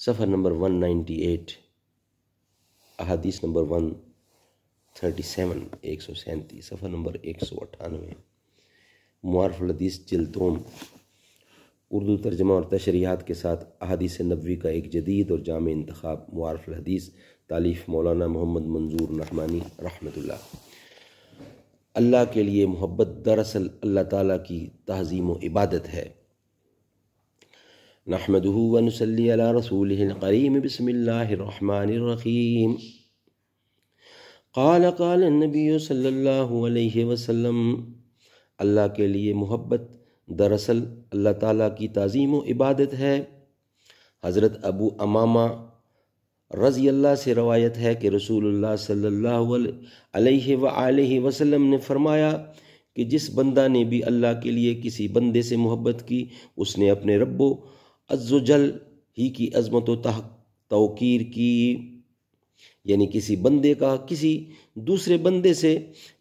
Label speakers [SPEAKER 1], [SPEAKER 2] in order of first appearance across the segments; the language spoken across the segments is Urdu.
[SPEAKER 1] صفحہ نمبر 198، احادیث نمبر 137، 137، صفحہ نمبر 198، معارف الحدیث جلدوم، اردو ترجمہ اور تشریحات کے ساتھ احادیث نبوی کا ایک جدید اور جامع انتخاب، معارف الحدیث، تالیف مولانا محمد منظور نعمانی رحمۃ اللہ۔ اللہ کے لیے محبت دراصل اللہ تعالیٰ کی تعظیم و عبادت ہے۔ نحمدہ ونصلی علی رسولہ الکریم، بسم اللہ الرحمن الرحیم۔ قال النبی صلی اللہ علیہ وسلم، اللہ کے لیے محبت دراصل اللہ تعالیٰ کی تعظیم و عبادت ہے۔ حضرت ابو امامہ رضی اللہ سے روایت ہے کہ رسول اللہ صلی اللہ علیہ وآلہ وسلم نے فرمایا کہ جس بندہ نے بھی اللہ کے لیے کسی بندے سے محبت کی، اس نے اپنے رب و عز و جل ہی کی عظمت و توقیر کی۔ یعنی کسی بندے کا کسی دوسرے بندے سے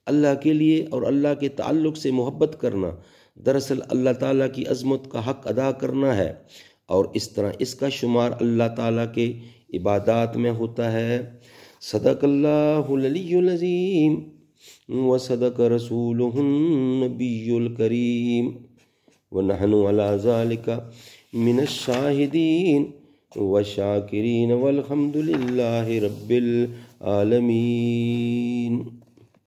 [SPEAKER 1] اللہ کے لیے اور اللہ کے تعلق سے محبت کرنا دراصل اللہ تعالیٰ کی عظمت کا حق ادا کرنا ہے، اور اس طرح اس کا شمار اللہ تعالیٰ کے عبادات میں ہوتا ہے۔ صدق اللہ العلی العظیم وصدق رسولہ النبی الکریم ونحن علی ذلک من الشاہدین والشاکرین والحمد للہ رب العالمین۔